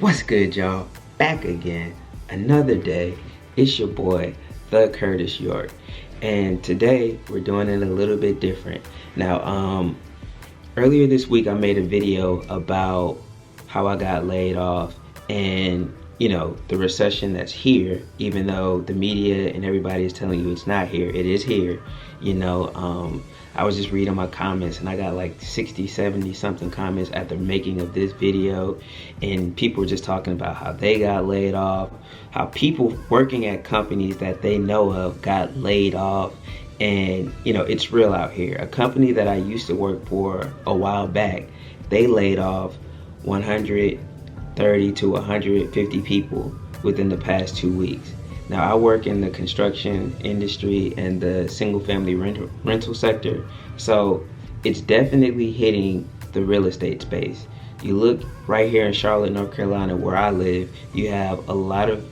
What's good, y'all? Back again, another day. It's your boy, the Curtis York, and today we're doing it a little bit different. Now, earlier this week I made a video about how I got laid off and the recession that's here, even though the media and everybody is telling you it's not here. It is here. I was just reading my comments and I got like 60, 70 something comments after making of this video, and people were just talking about how they got laid off, how people working at companies that they know of got laid off. And it's real out here. A company that I used to work for a while back, they laid off 130 to 150 people within the past 2 weeks. Now, I work in the construction industry and the single family rental sector, so it's definitely hitting the real estate space. You look right here in Charlotte, North Carolina, where I live, you have a lot of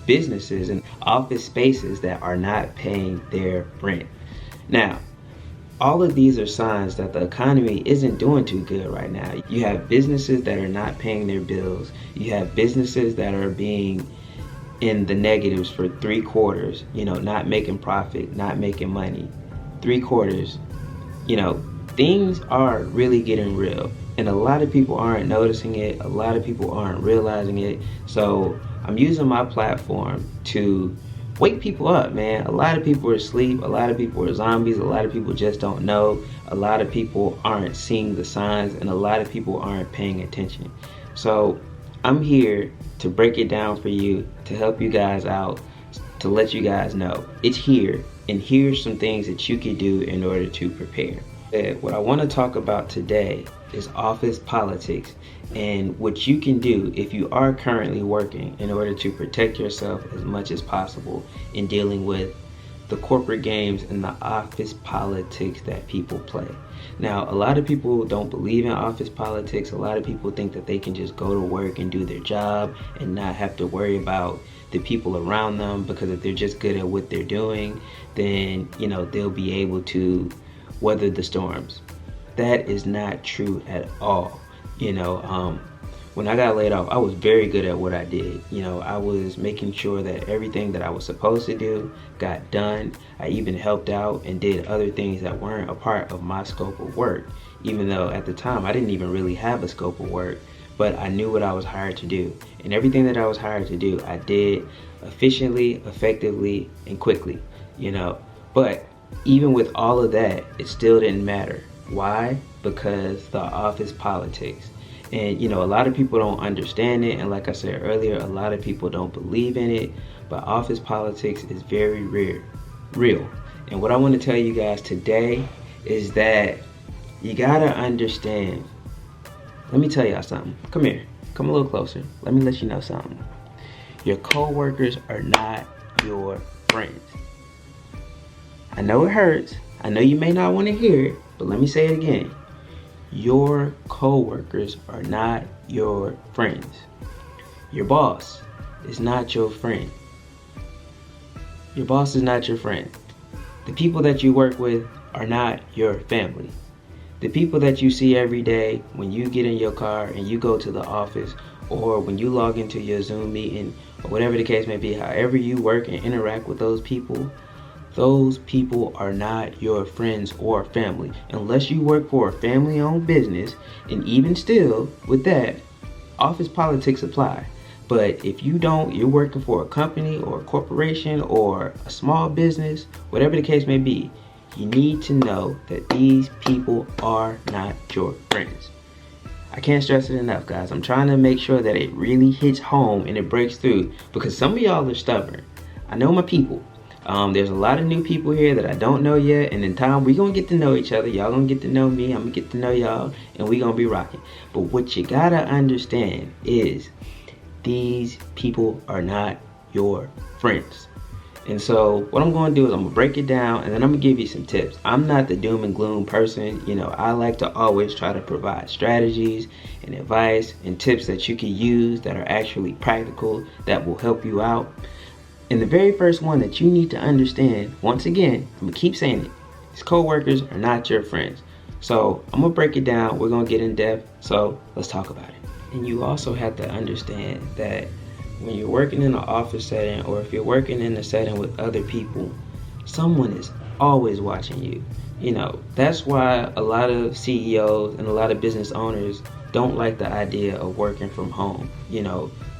businesses and office spaces that are not paying their rent. Now, all of these are signs that the economy isn't doing too good right now. You have businesses that are not paying their bills. You have businesses that are being in the negatives for 3 quarters, not making profit, not making money. 3 quarters, things are really getting real. And a lot of people aren't noticing it. A lot of people aren't realizing it. So I'm using my platform to wake people up, man. A lot of people are asleep. A lot of people are zombies. A lot of people just don't know. A lot of people aren't seeing the signs, and a lot of people aren't paying attention. So I'm here to break it down for you, to help you guys out, to let you guys know it's here, and here's some things that you can do in order to prepare. What I want to talk about today is office politics and what you can do if you are currently working in order to protect yourself as much as possible in dealing with the corporate games and the office politics that people play. Now, a lot of people don't believe in office politics. A lot of people think that they can just go to work and do their job and not have to worry about the people around them, because if they're just good at what they're doing, then they'll be able to weather the storms. That is not true at all. When I got laid off, I was very good at what I did. I was making sure that everything that I was supposed to do got done. I even helped out and did other things that weren't a part of my scope of work, even though at the time I didn't even really have a scope of work, but I knew what I was hired to do. And everything that I was hired to do, I did efficiently, effectively, and quickly, But even with all of that, it still didn't matter. Why? Because the office politics. And a lot of people don't understand it, and like I said earlier, a lot of people don't believe in it, but office politics is very real. And what I want to tell you guys today is that you gotta understand. Let me tell y'all something. Come here, come a little closer. Let me let you know something. Your coworkers are not your friends. I know it hurts. I know you may not want to hear it, but let me say it again. Your coworkers are not your friends. Your boss is not your friend. Your boss is not your friend. The people that you work with are not your family. The people that you see every day when you get in your car and you go to the office, or when you log into your Zoom meeting, or whatever the case may be, however you work and interact with those people are not your friends or family, unless you work for a family-owned business. And even still, with that, office politics apply. But if you don't, you're working for a company or a corporation or a small business, whatever the case may be, you need to know that these people are not your friends. I can't stress it enough, guys. I'm trying to make sure that it really hits home and it breaks through, because some of y'all are stubborn. I know my people. There's a lot of new people here that I don't know yet, and in time we gonna get to know each other. Y'all gonna get to know me, I'm gonna get to know y'all, and we gonna be rocking. But what you gotta understand is these people are not your friends. And so what I'm gonna do is I'm gonna break it down, and then I'm gonna give you some tips. I'm not the doom and gloom person. I like to always try to provide strategies and advice and tips that you can use that are actually practical, that will help you out. And the very first one that you need to understand, once again, I'm gonna keep saying it, is coworkers are not your friends. So I'm gonna break it down. We're gonna get in depth. So let's talk about it. And you also have to understand that when you're working in an office setting, or if you're working in a setting with other people, someone is always watching you. That's why a lot of CEOs and a lot of business owners don't like the idea of working from home.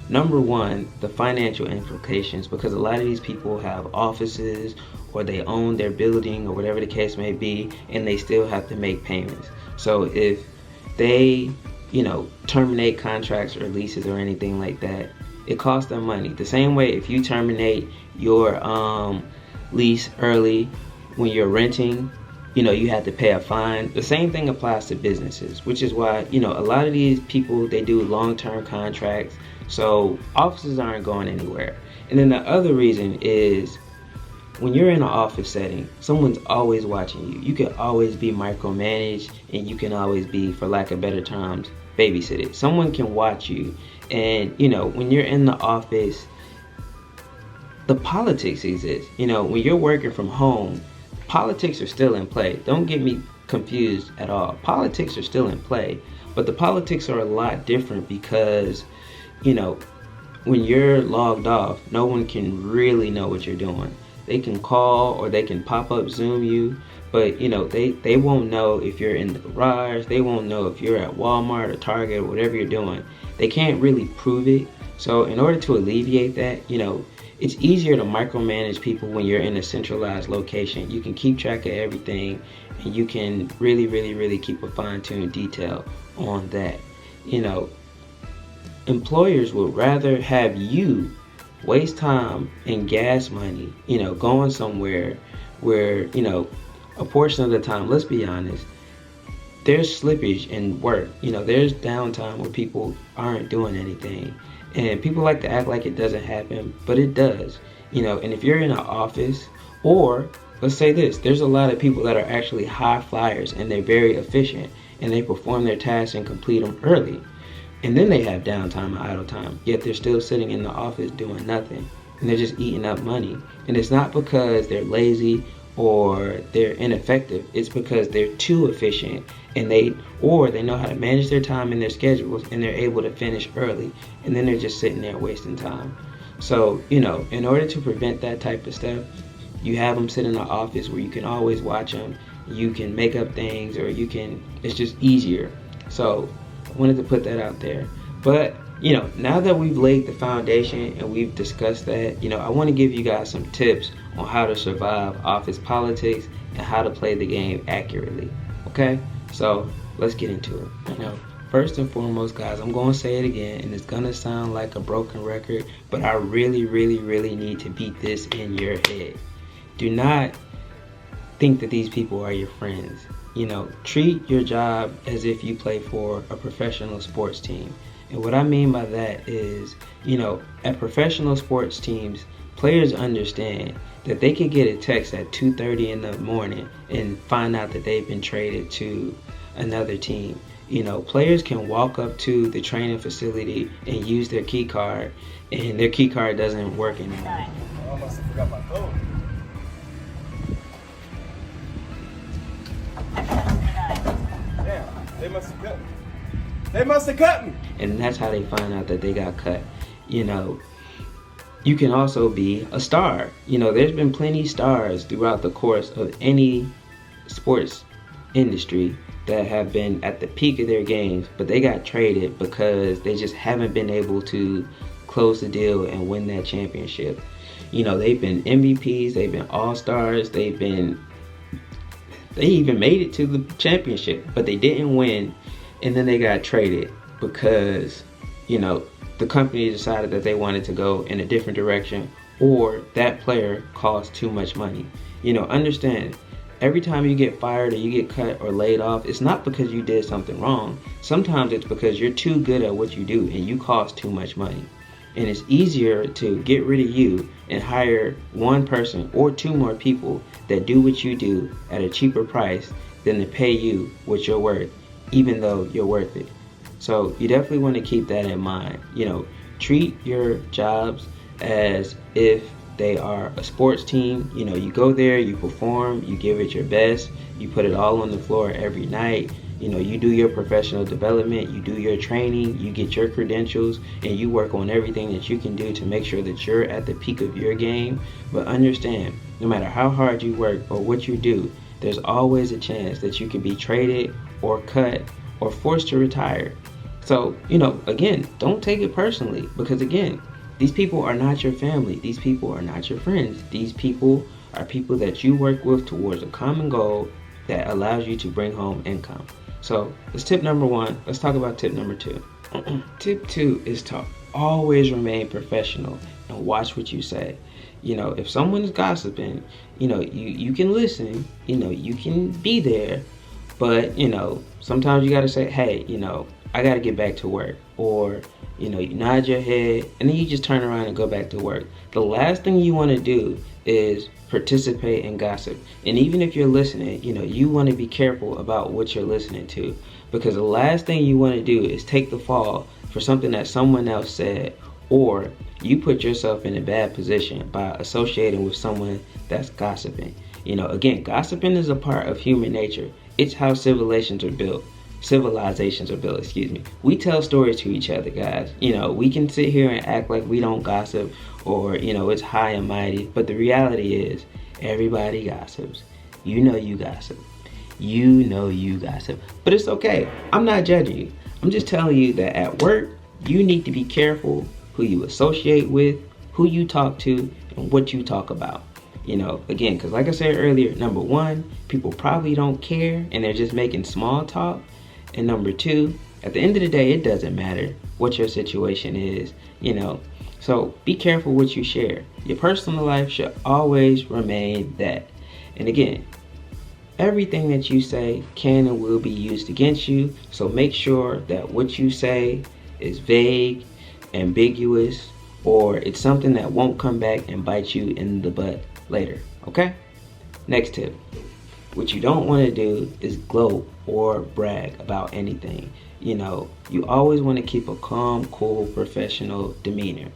Number one, the financial implications, because a lot of these people have offices or they own their building or whatever the case may be, and they still have to make payments. So if they, terminate contracts or leases or anything like that, it costs them money. The same way if you terminate your lease early when you're renting, you have to pay a fine. The same thing applies to businesses, which is why, a lot of these people, they do long-term contracts. So offices aren't going anywhere. And then the other reason is when you're in an office setting, someone's always watching you. You can always be micromanaged, and you can always be, for lack of better terms, babysitted. Someone can watch you. And, when you're in the office, the politics exist. When you're working from home, politics are still in play. Don't get me confused at all. Politics are still in play, but the politics are a lot different because, when you're logged off, no one can really know what you're doing. They can call or they can pop up Zoom you, but they won't know if you're in the garage. They won't know if you're at Walmart or Target or whatever you're doing. They can't really prove it. So in order to alleviate that, it's easier to micromanage people when you're in a centralized location. You can keep track of everything, and you can really, really, really keep a fine-tuned detail on that. Employers would rather have you waste time and gas money, going somewhere where, a portion of the time, let's be honest, there's slippage in work. There's downtime where people aren't doing anything. And people like to act like it doesn't happen, but it does. And if you're in an office, or let's say this, there's a lot of people that are actually high flyers and they're very efficient and they perform their tasks and complete them early. And then they have downtime and idle time, yet they're still sitting in the office doing nothing. And they're just eating up money. And it's not because they're lazy or they're ineffective. It's because they're too efficient, and they know how to manage their time and their schedules, and they're able to finish early. And then they're just sitting there wasting time. So, in order to prevent that type of stuff, you have them sit in the office where you can always watch them. You can make up things, or it's just easier. So I wanted to put that out there. But, now that we've laid the foundation and we've discussed that, I want to give you guys some tips on how to survive office politics and how to play the game accurately. Okay? So let's get into it. First and foremost, guys, I'm going to say it again, and it's going to sound like a broken record, but I really, really, really need to beat this in your head. Do not think that these people are your friends. Treat your job as if you play for a professional sports team. And what I mean by that is, at professional sports teams, players understand that they could get a text at 2:30 in the morning and find out that they've been traded to another team. Players can walk up to the training facility and use their key card, and their key card doesn't work anymore. I almost forgot my phone. Damn, they must have cut me. They must have cut me. And that's how they find out that they got cut. You can also be a star. There's been plenty stars throughout the course of any sports industry that have been at the peak of their games, but they got traded because they just haven't been able to close the deal and win that championship. They've been MVPs, they've been all-stars, they even made it to the championship, but they didn't win, and then they got traded because, the company decided that they wanted to go in a different direction, or that player cost too much money. Understand, every time you get fired or you get cut or laid off, it's not because you did something wrong. Sometimes it's because you're too good at what you do and you cost too much money. And it's easier to get rid of you and hire one person or two more people that do what you do at a cheaper price than to pay you what you're worth, even though you're worth it. So you definitely want to keep that in mind. Treat your jobs as if they are a sports team. You go there, you perform, you give it your best, you put it all on the floor every night. You know, you do your professional development, you do your training, you get your credentials, and you work on everything that you can do to make sure that you're at the peak of your game. But understand, no matter how hard you work or what you do, there's always a chance that you can be traded or cut or forced to retire. So, you know, again, don't take it personally, because again, these people are not your family. These people are not your friends. These people are people that you work with towards a common goal that allows you to bring home income. So that's tip number one. Let's talk about tip number two. Tip two is to always remain professional and watch what you say. You know, if someone is gossiping, you know, you can listen, you know, you can be there, but, you know, sometimes you got to say, hey, you know, I got to get back to work. Or, you know, you nod your head and then you just turn around and go back to work. The last thing you want to do is participate in gossip. And even if you're listening, you know, you want to be careful about what you're listening to, because the last thing you want to do is take the fall for something that someone else said, or you put yourself in a bad position by associating with someone that's gossiping. You know, again, gossiping is a part of human nature. It's how civilizations are built. We tell stories to each other, guys. You know, we can sit here and act like we don't gossip, or, you know, it's high and mighty, but the reality is everybody gossips. You know you gossip. But it's okay. I'm not judging you. I'm just telling you that at work, you need to be careful who you associate with, who you talk to, and what you talk about. You know, again, because like I said earlier, number one, people probably don't care and they're just making small talk. And number two, at the end of the day, it doesn't matter what your situation is, you know. So be careful what you share. Your personal life should always remain that. And again, everything that you say can and will be used against you. So make sure that what you say is vague, ambiguous, or it's something that won't come back and bite you in the butt later, okay? Next tip. What you don't want to do is gloat or brag about anything. You know, you always want to keep a calm, cool, professional demeanor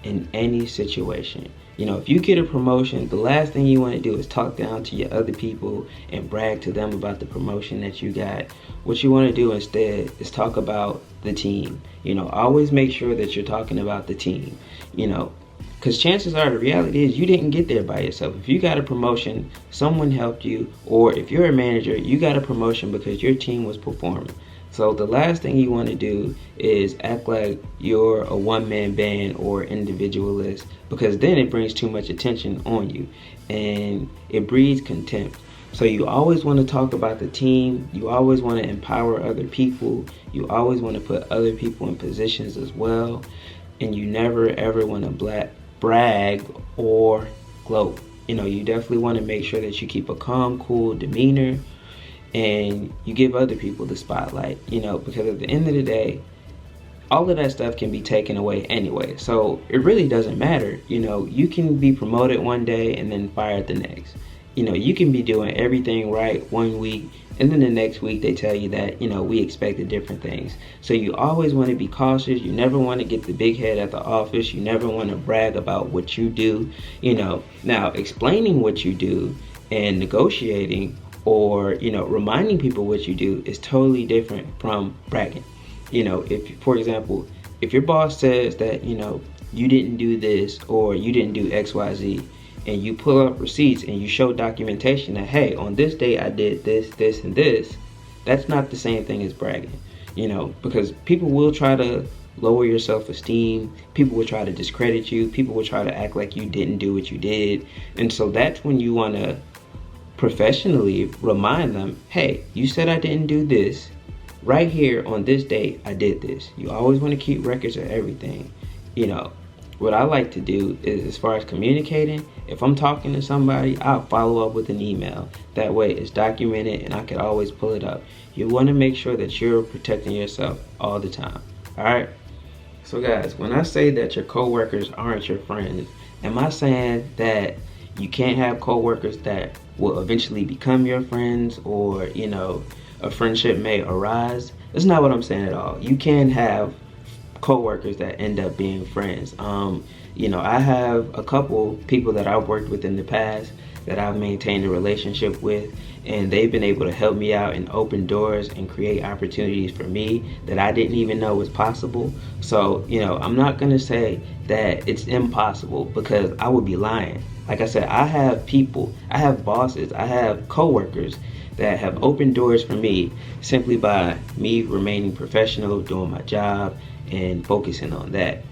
in any situation. You know, if you get a promotion, the last thing you want to do is talk down to your other people and brag to them about the promotion that you got. What you want to do instead is talk about the team. You know, always make sure that you're talking about the team, you know, because chances are, the reality is you didn't get there by yourself. If you got a promotion, someone helped you, or if you're a manager, you got a promotion because your team was performing. So the last thing you want to do is act like you're a one-man band or individualist, because then it brings too much attention on you and it breeds contempt. So you always want to talk about the team. You always want to empower other people. You always want to put other people in positions as well. And you never ever want to brag or gloat. You know, you definitely want to make sure that you keep a calm, cool demeanor and you give other people the spotlight, you know, because at the end of the day, all of that stuff can be taken away anyway. So it really doesn't matter. You know, you can be promoted one day and then fired the next. You know, you can be doing everything right one week and then the next week they tell you that, you know, we expected different things. So you always want to be cautious. You never want to get the big head at the office. You never want to brag about what you do. You know, now explaining what you do and negotiating or, you know, reminding people what you do is totally different from bragging. You know, if, for example, if your boss says that, you know, you didn't do this or you didn't do XYZ, and you pull up receipts and you show documentation that, hey, on this day I did this, this, and this, that's not the same thing as bragging, you know, because people will try to lower your self-esteem, people will try to discredit you, people will try to act like you didn't do what you did. And so that's when you want to professionally remind them, hey, you said I didn't do this. Right here on this date, I did this. You always want to keep records of everything, you know. What I like to do is, as far as communicating, if I'm talking to somebody, I'll follow up with an email. That way it's documented and I can always pull it up. You want to make sure that you're protecting yourself all the time. All right? So guys, when I say that your coworkers aren't your friends, am I saying that you can't have coworkers that will eventually become your friends, or, you know, a friendship may arise? That's not what I'm saying at all. You can have co-workers that end up being friends. You know, I have a couple people that I've worked with in the past that I've maintained a relationship with, and they've been able to help me out and open doors and create opportunities for me that I didn't even know was possible. So, I'm not going to say that it's impossible, because I would be lying. Like I said, I have people, I have bosses, I have coworkers that have opened doors for me simply by me remaining professional, doing my job, and focusing on that.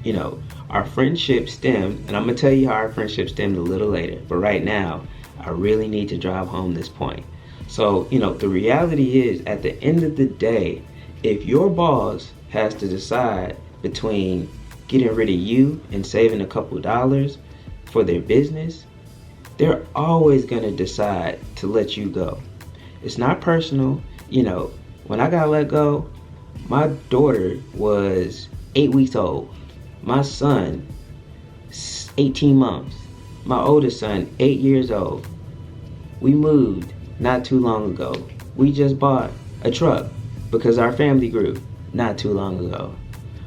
Our friendship stemmed, and I'm gonna tell you how our friendship stemmed a little later, but right now I really need to drive home this point. So, the reality is, at the end of the day, if your boss has to decide between getting rid of you and saving a couple dollars for their business, they're always gonna decide to let you go. It's not personal. When I got let go, my daughter was 8 weeks old. My son, 18 months. My oldest son, 8 years old. We moved not too long ago. We just bought a truck because our family grew not too long ago.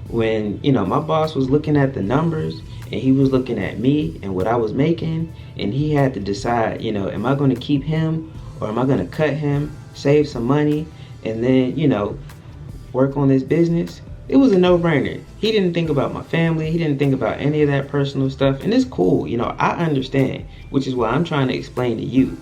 When, my boss was looking at the numbers, and he was looking at me and what I was making, and he had to decide, am I going to keep him, or am I going to cut him, save some money, and then, work on this business? It was a no-brainer. He didn't think about my family. He didn't think about any of that personal stuff. And it's cool. I understand, which is why I'm trying to explain to you.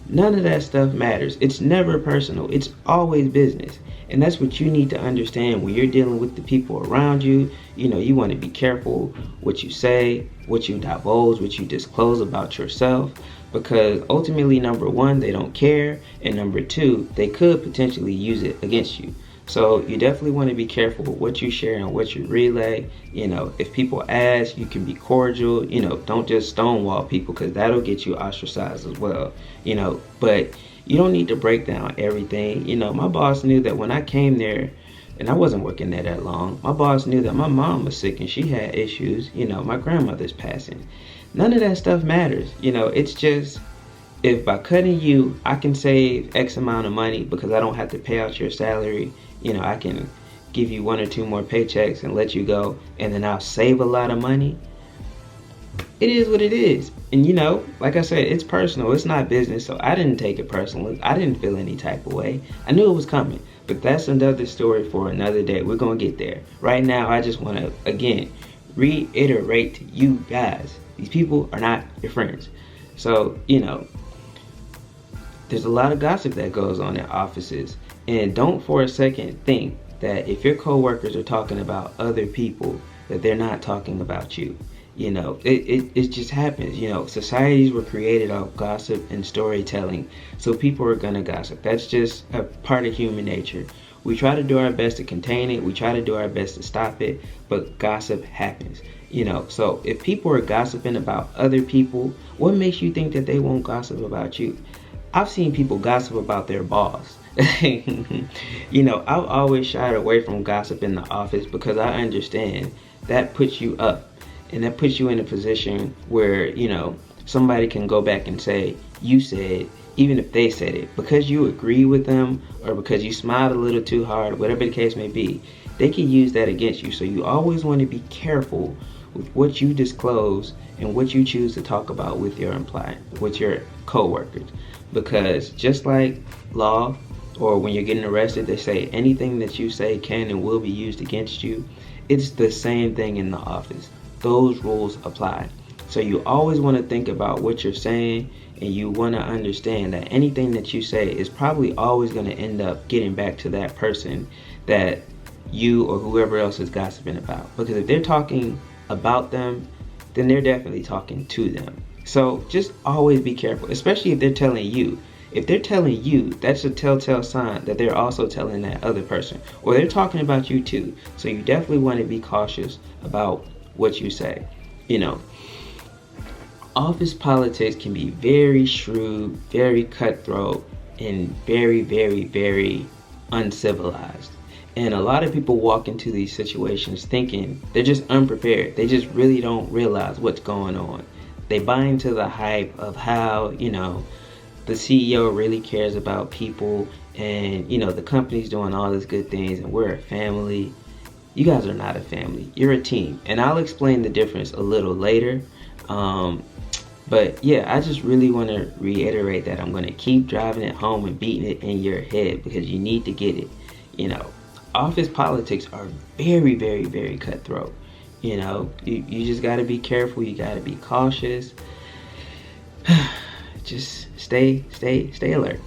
None of that stuff matters. It's never personal. It's always business. And that's what you need to understand when you're dealing with the people around you. You want to be careful what you say, what you divulge, what you disclose about yourself. Because ultimately, number one, they don't care. And number two, they could potentially use it against you. So you definitely want to be careful with what you share and what you relay. If people ask, you can be cordial. Don't just stonewall people, because that'll get you ostracized as well. But you don't need to break down everything. My boss knew that when I came there, and I wasn't working there that long, my boss knew that my mom was sick and she had issues. My grandmother's passing. None of that stuff matters. It's just, if by cutting you, I can save X amount of money because I don't have to pay out your salary, I can give you 1 or 2 more paychecks and let you go, and then I'll save a lot of money. It is what it is. And like I said, it's personal. It's not business. So I didn't take it personally. I didn't feel any type of way. I knew it was coming. But that's another story for another day. We're going to get there. Right now, I just want to, again, reiterate to you guys, these people are not your friends. So, there's a lot of gossip that goes on in offices. And don't for a second think that if your coworkers are talking about other people, that they're not talking about you. It just happens. Societies were created off gossip and storytelling, so people are gonna gossip. That's just a part of human nature. We try to do our best to contain it, we try to do our best to stop it, but gossip happens. So if people are gossiping about other people, what makes you think that they won't gossip about you? I've seen people gossip about their boss. I've always shied away from gossip in the office, because I understand that puts you up. And that puts you in a position where, somebody can go back and say, you said, even if they said it, because you agree with them, or because you smiled a little too hard, whatever the case may be, they can use that against you. So you always want to be careful with what you disclose and what you choose to talk about with your coworkers. Because just like law, or when you're getting arrested, they say anything that you say can and will be used against you. It's the same thing in the office. Those rules apply. So you always want to think about what you're saying, and you want to understand that anything that you say is probably always going to end up getting back to that person that you or whoever else is gossiping about. Because if they're talking about them, then they're definitely talking to them. So just always be careful, especially if they're telling you. If they're telling you, that's a telltale sign that they're also telling that other person, or they're talking about you too. So you definitely want to be cautious about what you say. Office politics can be very shrewd, very cutthroat, and very, very, very uncivilized. And a lot of people walk into these situations thinking they're just unprepared. They just really don't realize what's going on. They buy into the hype of how, the CEO really cares about people, and, the company's doing all these good things, and we're a family. You guys are not a family. You're a team. And I'll explain the difference a little later. But yeah, I just really want to reiterate that I'm going to keep driving it home and beating it in your head because you need to get it. You know, office politics are very, very, very cutthroat. You know, you just got to be careful. You got to be cautious. Just stay alert.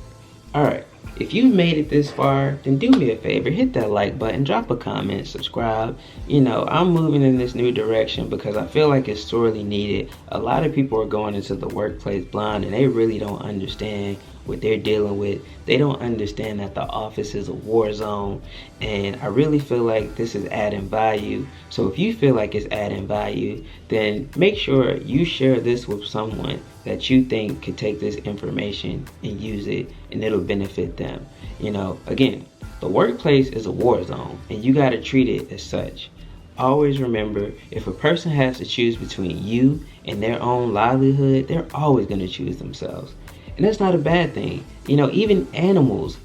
All right. If you made it this far, then do me a favor, hit that like button, drop a comment, subscribe. You know, I'm moving in this new direction because I feel like it's sorely needed. A lot of people are going into the workplace blind and they really don't understand what they're dealing with. They don't understand that the office is a war zone, and I really feel like this is adding value. So if you feel like it's adding value, then make sure you share this with someone that you think could take this information and use it, and it'll benefit them. You know, again, the workplace is a war zone and you got to treat it as such. Always remember, if a person has to choose between you and their own livelihood, they're always going to choose themselves. And that's not a bad thing. You know, even animals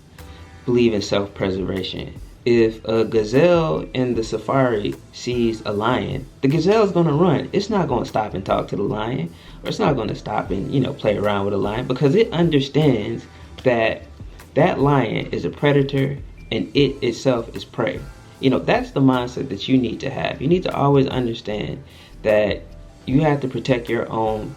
believe in self-preservation. If a gazelle in the safari sees a lion, the gazelle is going to run. It's not going to stop and talk to the lion, or it's not going to stop and, you know, play around with a lion, because it understands that that lion is a predator and it itself is prey. You know, that's the mindset that you need to have. You need to always understand that you have to protect your own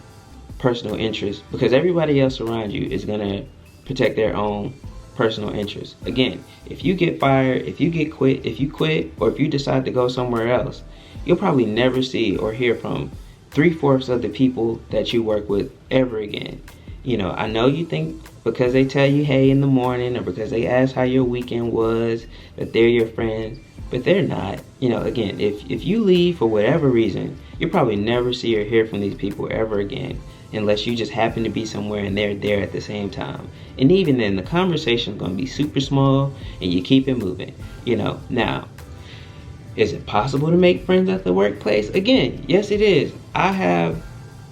personal interests, because everybody else around you is going to protect their own personal interests. Again, if you get fired, if you quit, or if you decide to go somewhere else, you'll probably never see or hear from 3/4 of the people that you work with ever again. You know, I know you think because they tell you hey in the morning, or because they ask how your weekend was, that they're your friends, but they're not. You know, again, if you leave for whatever reason, you'll probably never see or hear from these people ever again, unless you just happen to be somewhere and they're there at the same time. And even then, the conversation is going to be super small and you keep it moving. You know, now, is it possible to make friends at the workplace? Again, yes it is. I have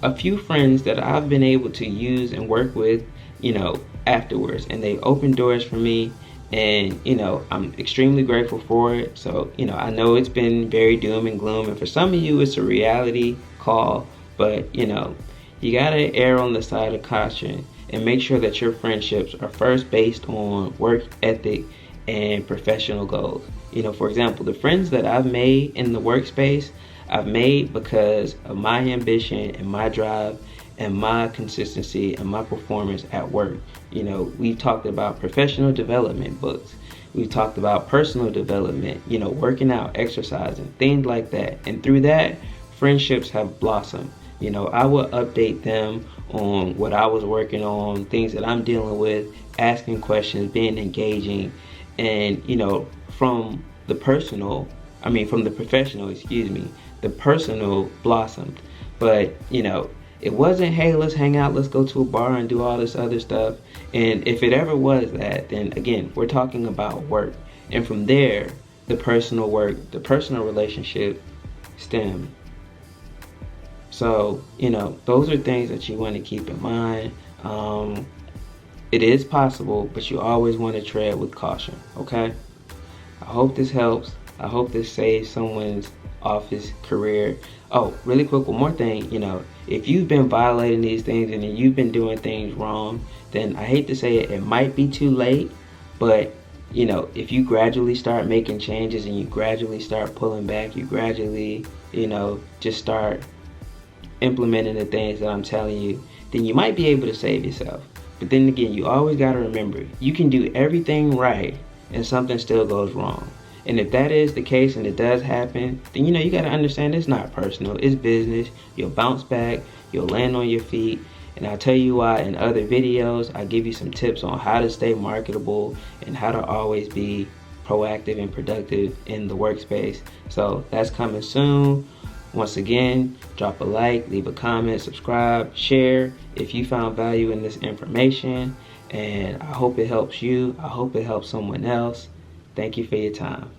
a few friends that I've been able to use and work with, you know, afterwards, and they opened doors for me, and you know, I'm extremely grateful for it. So, you know, I know it's been very doom and gloom, and for some of you it's a reality call, but you know, you gotta err on the side of caution and make sure that your friendships are first based on work ethic and professional goals. You know, for example, the friends that I've made in the workspace, I've made because of my ambition and my drive and my consistency and my performance at work. You know, we've talked about professional development books. We've talked about personal development, you know, working out, exercising, things like that. And through that, friendships have blossomed. You know, I will update them on what I was working on, things that I'm dealing with, asking questions, being engaging, and, you know, from the professional, the personal blossomed. But, you know, it wasn't, hey, let's hang out, let's go to a bar and do all this other stuff. And if it ever was that, then again, we're talking about work. And from there, the personal work, the personal relationship stemmed. So, you know, those are things that you want to keep in mind. It is possible, but you always want to tread with caution, okay? I hope this helps. I hope this saves someone's office career. Oh, really quick, one more thing, you know, if you've been violating these things and you've been doing things wrong, then I hate to say it, it might be too late, but you know, if you gradually start making changes and you gradually start pulling back, you gradually, you know, just start implementing the things that I'm telling you, then you might be able to save yourself. But then again, you always got to remember, you can do everything right and something still goes wrong. And if that is the case and it does happen, then you know, you got to understand it's not personal, it's business. You'll bounce back, you'll land on your feet. And I'll tell you why in other videos. I give you some tips on how to stay marketable and how to always be proactive and productive in the workspace. So that's coming soon. Once again, drop a like, leave a comment, subscribe, share if you found value in this information. And I hope it helps you. I hope it helps someone else. Thank you for your time.